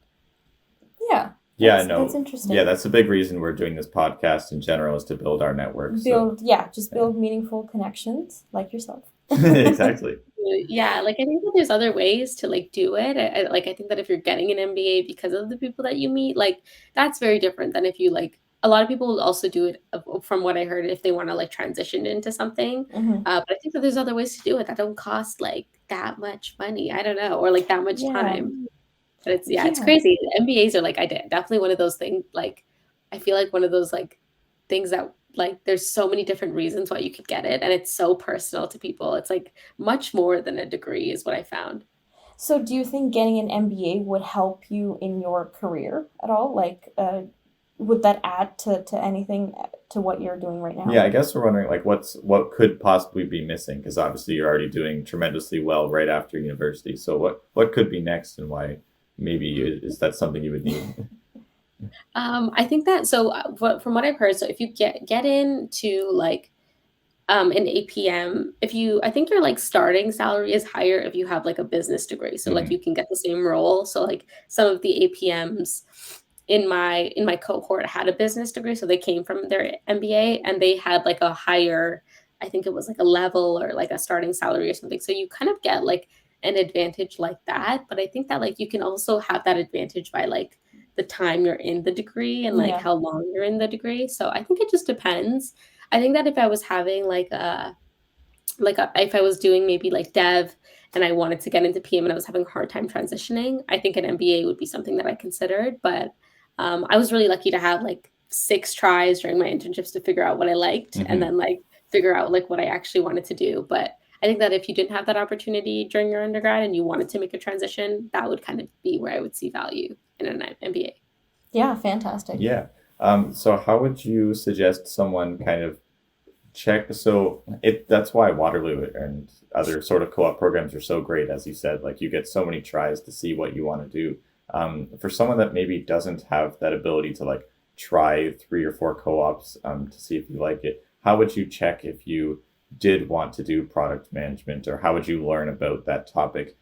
Yeah. Yeah, That's no. Yeah, interesting. that's a big reason we're doing this podcast in general is to build our network. So, Just yeah. build meaningful connections like yourself. Exactly. Yeah, like I think that there's other ways to like do it. Like I think that if you're getting an MBA because of the people that you meet, like that's very different than if you like. A lot of people will also do it, from what I heard, if they want to like transition into something. Hmm. But I think that there's other ways to do it that don't cost like that much money. I don't know, or like that much Yeah. time. But it's yeah, it's Yeah. crazy. MBAs are like I did definitely one of those things. Like I feel like one of those like things that like there's so many different reasons why you could get it, and it's so personal to people. It's like much more than a degree is what I found. So, do you think getting an MBA would help you in your career at all? Like, would that add to anything to what you're doing right Yeah, now? I guess we're wondering like what could possibly be missing because obviously you're already doing tremendously well right after university. So what could be next and why maybe is that something you would need? I think that so from what I've heard, so if you get into like an APM, if you I think your like starting salary is higher if you have like a business degree. So like Mhm. you can get the same role. So like some of the APMs in my cohort had a business degree, so they came from their MBA and they had like a higher, I think it was like a level or like a starting salary or something. So you kind of get like an advantage like that. But I think that like you can also have that advantage by like the time you're in the degree and like Yeah. how long you're in the degree. So I think it just depends. I think that if I was having if I was doing maybe like dev and I wanted to get into PM and I was having a hard time transitioning, I think an MBA would be something that I considered. But I was really lucky to have like 6 tries during my internships to figure out what I liked and Hmm. then like figure out like what I actually wanted to do. But I think that if you didn't have that opportunity during your undergrad and you wanted to make a transition, that would kind of be where I would see value in an MBA. Yeah, fantastic. Yeah. So how would you suggest someone kind of check? So it that's why Waterloo and other sort of co-op programs are so great, as you said. Like you get so many tries to see what you want to do. For someone that maybe doesn't have that ability to like try 3 or 4 co-ops to see if you like it, how would you check if you did want to do product management, or how would you learn about that topic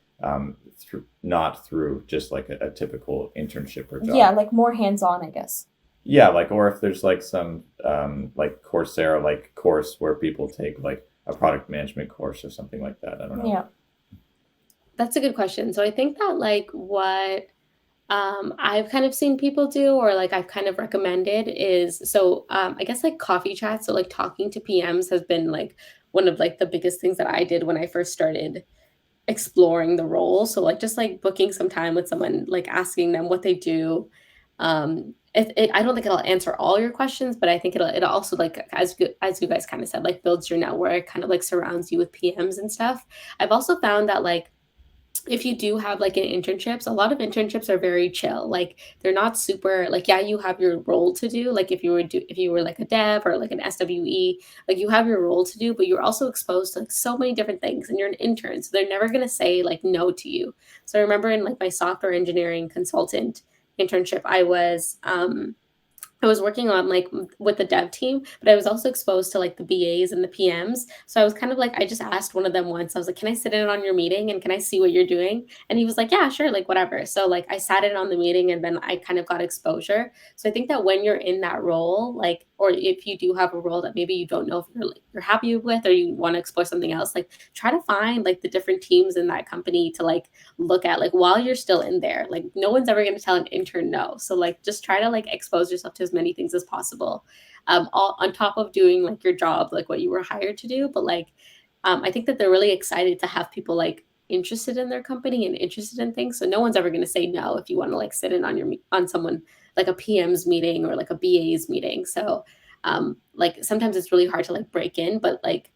through not through just like a typical internship or Yeah, job? like more hands-on, I guess. Yeah, like or if there's like some like Coursera like course where people take like a product management course or something like that. I don't know. Yeah. That's a good question. So I think that like what I've kind of seen people do, or like I've kind of recommended is I guess like coffee chats. So like talking to PMs has been like one of like the biggest things that I did when I first started exploring the role. So like just like booking some time with someone, like asking them what they do. I don't think it'll answer all your questions, but I think it'll also like as good as you guys kind of said, like builds your network, kind of like surrounds you with PMs and stuff. I've also found that like if you do have like an internships, a lot of internships are very chill. Like they're not super like yeah, you have your role to do. Like if you were like a dev or like an SWE, like you have your role to do, but you're also exposed to like so many different things and you're an intern. So they're never gonna say like no to you. So I remember in like my software engineering consultant internship, I was working on like with the dev team, but I was also exposed to like the BAs and the PMs. So I was kind of like, I just asked one of them once, I was like, can I sit in on your meeting and can I see what you're doing? And he was like, yeah, sure, like whatever. So like I sat in on the meeting and then I kind of got exposure. So I think that when you're in that role, like, or if you do have a role that maybe you don't know if you're like, you're happy with or you want to explore something else, like try to find like the different teams in that company to like look at like while you're still in there. Like no one's ever going to tell an intern no. So like just try to like expose yourself to as many things as possible. All on top of doing like your job, like what you were hired to do. But like I think that they're really excited to have people like interested in their company and interested in things. So no one's ever going to say no if you want to like sit in on on someone like a PM's meeting or like a BA's meeting. So like sometimes it's really hard to like break in, but like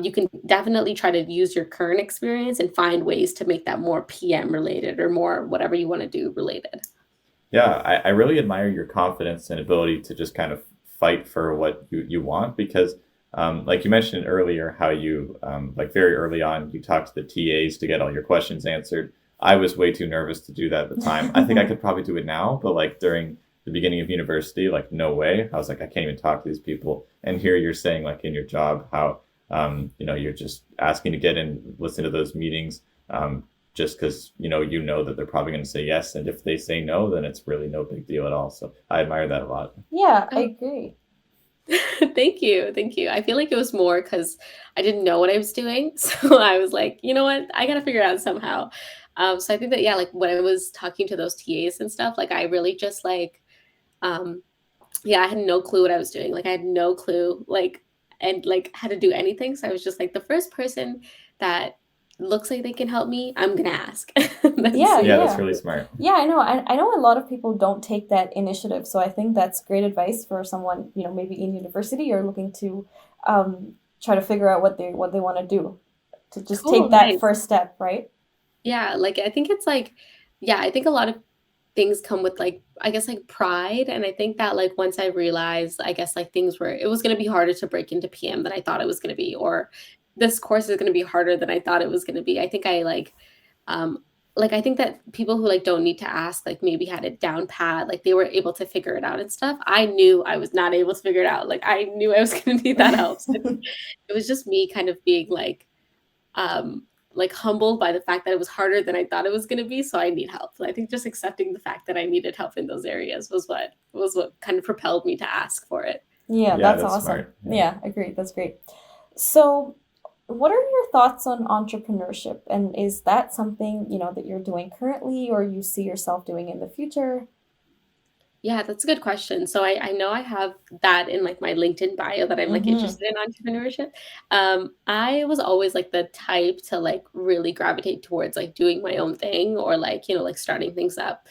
you can definitely try to use your current experience and find ways to make that more PM related or more whatever you want to do related. Yeah, I really admire your confidence and ability to just kind of fight for what you want because, like you mentioned earlier, how you, like very early on, you talked to the TAs to get all your questions answered. I was way too nervous to do that at the time. I think I could probably do it now, but like during the beginning of university, like no way. I was like, I can't even talk to these people. And here you're saying, like in your job, how, you're just asking to get in, listen to those meetings. Just because you know that they're probably going to say yes, and if they say no, then it's really no big deal at all. So I admire that a lot. Yeah, I Oh, agree. thank you. Thank you. I feel like it was more because I didn't know what I was doing. So I was like, you know what? I got to figure it out somehow. So I think that, yeah, like when I was talking to those TAs and stuff, like I really just like, um, yeah, I had no clue what I was doing. Like I had no clue, like, and like how to do anything. So I was just like, the first person that looks like they can help me, I'm going to ask. Yeah, Yeah, that's yeah. really smart. Yeah, I know. I know a lot of people don't take that initiative, so I think that's great advice for someone, maybe in university or looking to try to figure out what they want to do. To just Oh, take that nice. first step, right? Yeah, like I think it's like yeah, I think a lot of things come with like I guess like pride and I think that like once I realized I guess like things were it was going to be harder to break into PM than I thought it was going to be or this course is going to be harder than I thought it was going to be. I think I like I think that people who like don't need to ask like maybe had it down pat like they were able to figure it out and stuff. I knew I was not able to figure it out. Like I knew I was going to need that help. So it was just me kind of being like humbled by the fact that it was harder than I thought it was going to be. So I need help. So I think just accepting the fact that I needed help in those areas was what kind of propelled me to ask for it. Yeah, Yeah, that's that's awesome. smart. Yeah. Yeah, agreed. That's great. So, what are your thoughts on entrepreneurship? And is that something, that you're doing currently or you see yourself doing in the future? Yeah, that's a good question. So I know I have that in like my LinkedIn bio that I'm like Mm-hmm. interested in entrepreneurship. I was always like the type to like really gravitate towards like doing my own thing or like, like starting things up.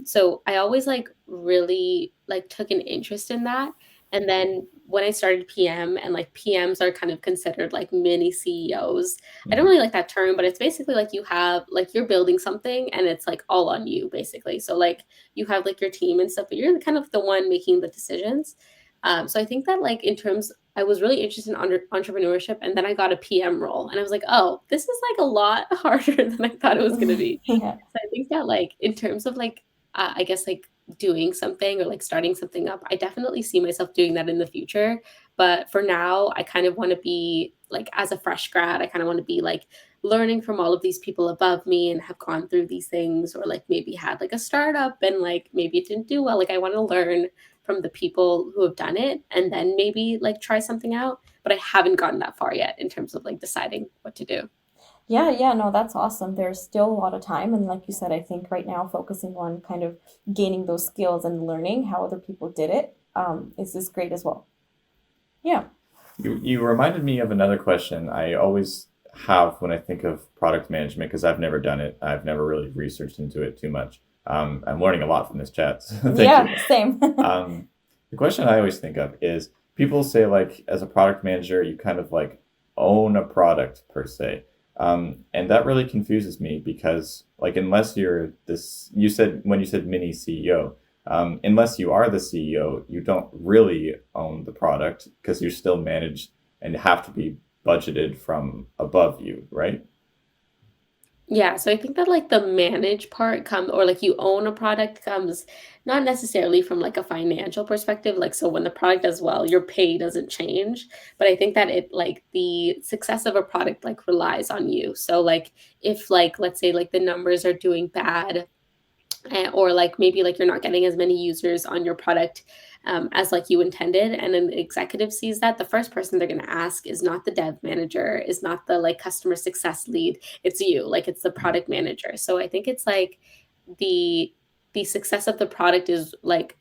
So I always like really like took an interest in that. And then when I started PM and like PMs are kind of considered like mini CEOs. I don't Mhm. really like that term, but it's basically like you have like you're building something and it's like all on you basically. So like you have like your team and stuff, but you're kind of the one making the decisions. So I think that like in terms, I was really interested in entrepreneurship, and then I got a PM role, and I was like, oh, this is like a lot harder than I thought it was going to be. Yeah. So I think that like in terms of like, I guess like doing something or like starting something up, I definitely see myself doing that in the future. But for now, I kind of want to be like as a fresh grad, I kind of want to be like learning from all of these people above me and have gone through these things or like maybe had like a startup and like maybe it didn't do well. Like I want to learn from the people who have done it and then maybe like try something out. But I haven't gotten that far yet in terms of like deciding what to do. Yeah, yeah, no, that's awesome. There's still a lot of time. And like you said, I think right now focusing on kind of gaining those skills and learning how other people did it is great as well. Yeah. You reminded me of another question I always have when I think of product management because I've never done it. I've never really researched into it too much. I'm learning a lot from this chat, so thank you. Yeah, same. Um, the question I always think of is people say like as a product manager, you kind of like own a product per se. And that really confuses me because like unless you're this, you said when you said mini CEO, unless you are the CEO, you don't really own the product because you're still managed and have to be budgeted from above you, right? Yeah, so I think that like the manage part come or like you own a product comes not necessarily from like a financial perspective. Like so when the product does well, your pay doesn't change. But I think that it like the success of a product like relies on you. So like if like let's say like the numbers are doing bad or like maybe like you're not getting as many users on your product as like you intended and then the executive sees that the first person they're going to ask is not the dev manager is not the like customer success lead, it's you, like it's the product manager. So I think it's like the the success of the product is like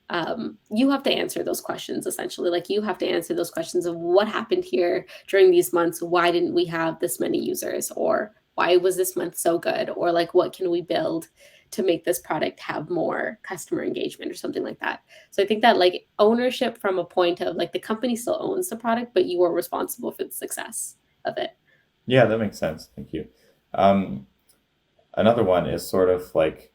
you have to answer those questions essentially, like you have to answer those questions of what happened here during these months, why didn't we have this many users, or why was this month so good, or like what can we build to make this product have more customer engagement or something like that. So I think that like ownership from a point of like the company still owns the product, but you are responsible for the success of it. Yeah, that makes sense. Thank you. Um, Another one is sort of like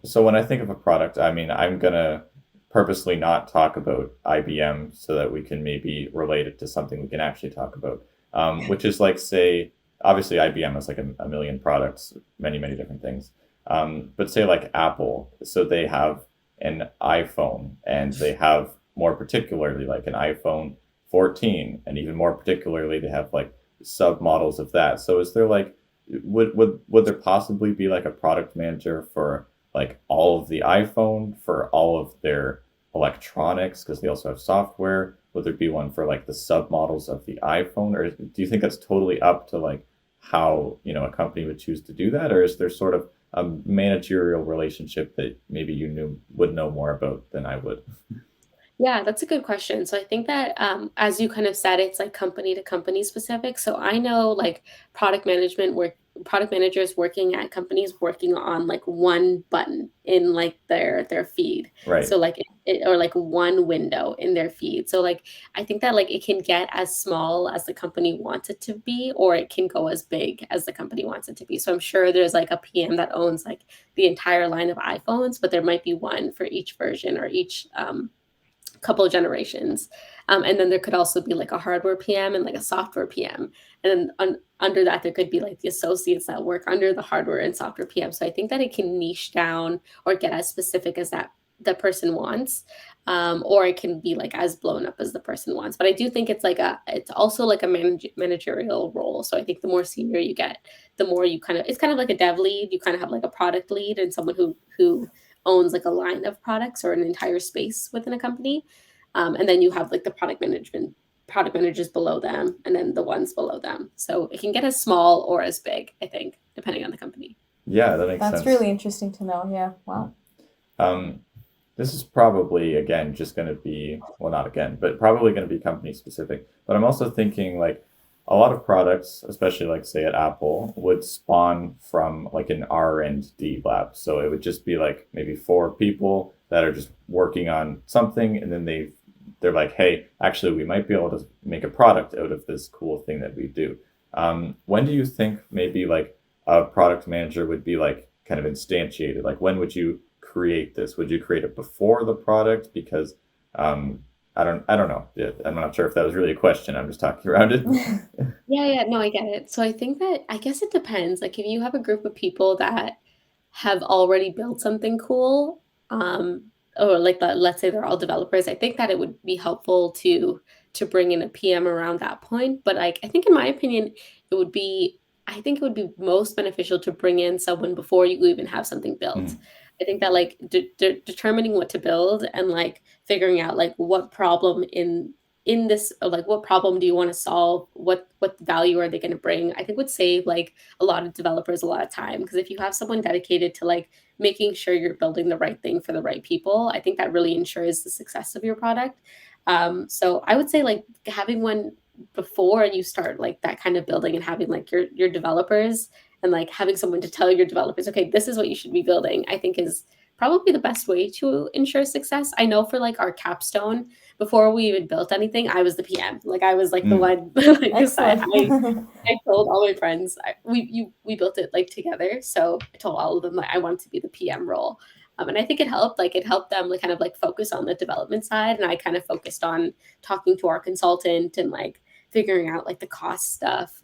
so when I think of a product, I mean, I'm gonna purposely not talk about IBM so that we can maybe relate it to something we can actually talk about, which is like, say, obviously IBM has like a million products, many, many different things. But say like Apple, so they have an iPhone and they have more particularly like an iPhone 14, and even more particularly, they have like submodels of that. So is there like, would there possibly be like a product manager for like all of the iPhone, for all of their electronics, because they also have software? Would there be one for like the submodels of the iPhone, or do you think that's totally up to like how a company would choose to do that, or is there sort of a managerial relationship that maybe you knew would know more about than I would? Yeah, that's a good question. So I think that as you kind of said, it's like company to company specific. So I know like product management work, product managers working at companies working on like one button in like their feed. Right. So like or like one window in their feed. So like I think that like it can get as small as the company wants it to be, or it can go as big as the company wants it to be. So I'm sure there's like a PM that owns like the entire line of iPhones, but there might be one for each version or each couple of generations. And then there could also be like a hardware PM and like a software PM. And then under that, there could be like the associates that work under the hardware and software PM. So I think that it can niche down or get as specific as that the person wants, or it can be like as blown up as the person wants. But I do think it's also like a managerial role. So I think the more senior you get, the more you kind of, it's kind of like a dev lead. You kind of have like a product lead and someone who owns like a line of products or an entire space within a company. And then you have like the product managers below them, and then the ones below them. So it can get as small or as big, I think, depending on the company. Yeah, that makes That's sense. really interesting to know. Yeah. Wow. Um, this is probably again just going to be, well, not again, but probably going to be company specific. But I'm also thinking like a lot of products, especially like say at Apple, would spawn from like an R&D lab. So it would just be like maybe four people that are just working on something, and then they're like, hey, actually, we might be able to make a product out of this cool thing that we do. When do you think maybe like a product manager would be like kind of instantiated? Like when would you create this? Would you create it before the product? Because I don't know. Yeah, I'm not sure if that was really a question. I'm just talking around it. Yeah, yeah, no, I get it. So I think that I guess it depends. Like if you have a group of people that have already built something cool, or like let's say they're all developers, I think that it would be helpful to bring in a PM around that point. But like I think in my opinion, it would be I think it would be most beneficial to bring in someone before you even have something built. Mm, I think that like determining what to build and like figuring out like what problem in this like what problem do you want to solve, what value are they going to bring, I think would save like a lot of developers a lot of time, because if you have someone dedicated to like making sure you're building the right thing for the right people, I think that really ensures the success of your product. So I would say like having one before you start like that kind of building, and having like your developers, and like having someone to tell your developers, okay, this is what you should be building, I think is probably the best way to ensure success. I know for like our capstone, before we even built anything, I was the PM. Like I was like the mm, one, like, 'cause Excellent. I told all my friends we built it like together. So I told all of them like I wanted to be the PM role. And I think it helped. Like it helped them like kind of like focus on the development side, and I kind of focused on talking to our consultant and like figuring out like the cost stuff.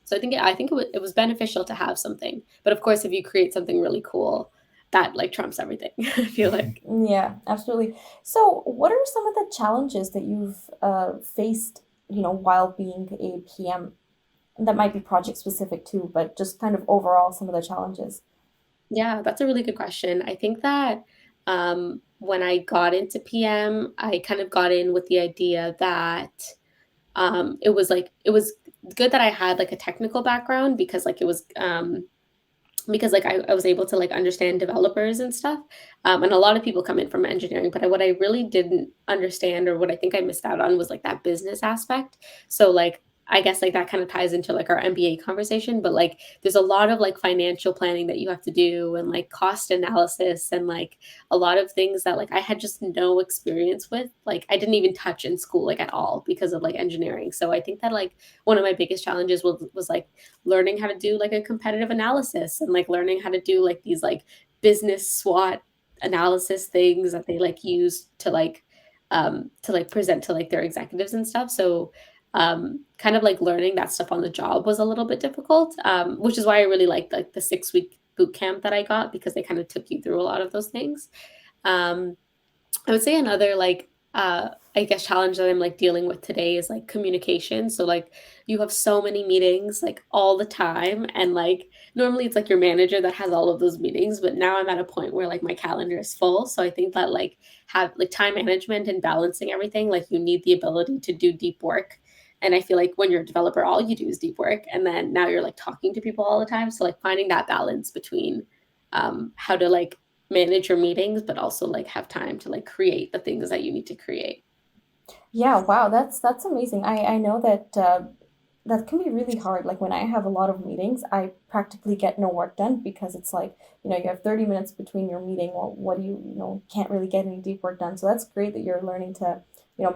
So I think it was beneficial to have something. But of course, if you create something really cool, that like trumps everything. I feel like. Yeah, absolutely. So, what are some of the challenges that you've faced, while being a PM? That might be project specific too, but just kind of overall some of the challenges. Yeah, that's a really good question. I think that when I got into PM, I kind of got in with the idea that it was like it was good that I had like a technical background, because like it was because like I was able to like understand developers and stuff. And a lot of people come in from engineering, but what I really didn't understand, or what I think I missed out on, was like that business aspect. So like I guess like that kind of ties into like our MBA conversation, but like there's a lot of like financial planning that you have to do, and like cost analysis, and like a lot of things that like I had just no experience with. Like I didn't even touch in school like at all, because of like engineering. So I think that like one of my biggest challenges was like learning how to do like a competitive analysis, and like learning how to do like these like business SWOT analysis things that they like use to like present to like their executives and stuff. So kind of like learning that stuff on the job was a little bit difficult, which is why I really liked like the 6 week boot camp that I got, because they kind of took you through a lot of those things. um, I would say another like I guess challenge that I'm like dealing with today is like communication. So like you have so many meetings like all the time, and like normally it's like your manager that has all of those meetings, but now I'm at a point where like my calendar is full. So I think that like have like time management and balancing everything, like you need the ability to do deep work. And I feel like when you're a developer, all you do is deep work, and then now you're like talking to people all the time. So like finding that balance between how to like manage your meetings, but also like have time to like create the things that you need to create. Yeah, wow, that's amazing. I know that that can be really hard. Like when I have a lot of meetings, I practically get no work done because it's like, you have 30 minutes between your meeting. Well, what do can't really get any deep work done. So that's great that you're learning to,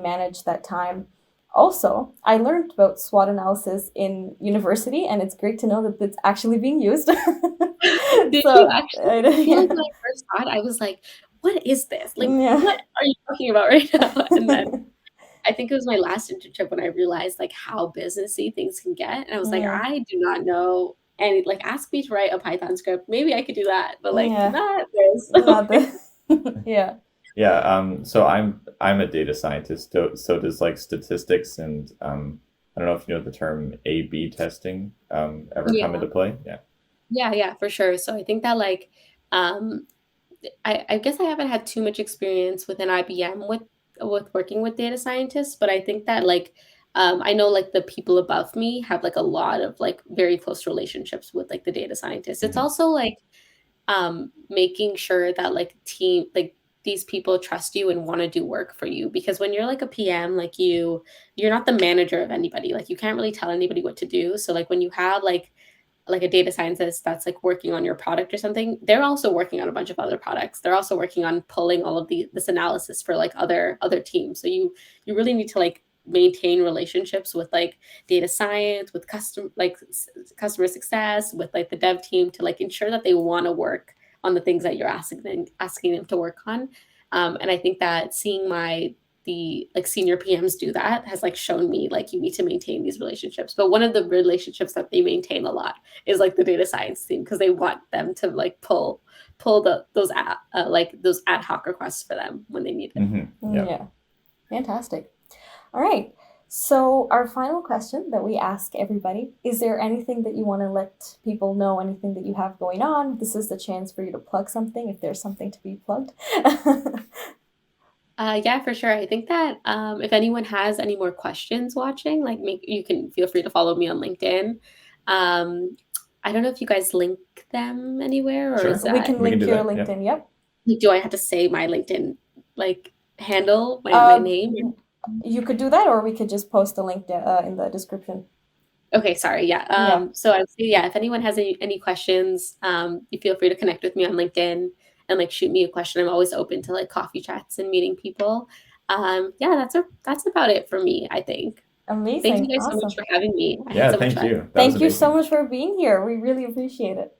manage that time. Also, I learned about SWOT analysis in university, and it's great to know that it's actually being used. Did you So, actually? I feel like yeah. when I first saw it, I was like, what is this? Like, Yeah. what are you talking about right now? And then I think it was my last internship when I realized like how businessy things can get. And I was like, Yeah. I do not know any, like ask me to write a Python script. Maybe I could do that, but like Yeah. not this. Not the yeah. yeah. So I'm a data scientist. So does like statistics and I don't know if you know the term A/B testing ever come Yeah. into play? Yeah. Yeah, yeah, for sure. So I think that like um I guess I haven't had too much experience within IBM with working with data scientists, but I think that like I know like the people above me have like a lot of like very close relationships with like the data scientists. It's Hmm. also like making sure that like team like these people trust you and want to do work for you. Because when you're like a PM, like you're not the manager of anybody. Like you can't really tell anybody what to do. So like when you have like a data scientist that's like working on your product or something, they're also working on a bunch of other products. They're also working on pulling all of this analysis for like other teams. So you really need to like maintain relationships with like data science, with customer success, with like the dev team, to like ensure that they want to work on the things that you're asking them to work on. And I think that seeing the like senior PMs do that has like shown me like you need to maintain these relationships. But one of the relationships that they maintain a lot is like the data science team, because they want them to like pull those ad hoc requests for them when they need it. Yeah. Yeah. Fantastic. All right. So our final question that we ask everybody, is there anything that you want to let people know, anything that you have going on? This is the chance for you to plug something if there's something to be plugged. Yeah, for sure. I think that if anyone has any more questions watching, like you can feel free to follow me on LinkedIn. I don't know if you guys link them anywhere, or Sure. is We that can We can link do your that. Yeah. LinkedIn. Yep. do I have to say my LinkedIn like handle, my name? You could do that, or we could just post a link in the description. Okay, sorry. Yeah. Yeah. So I'd say, yeah, if anyone has any questions, you feel free to connect with me on LinkedIn and like shoot me a question. I'm always open to like coffee chats and meeting people. Yeah, that's about it for me, I think. Thank you Amazing. guys so much Awesome. for having me. I had Yeah. so much Thank fun. you. That was Thank you so amazing. much for being here. We really appreciate it.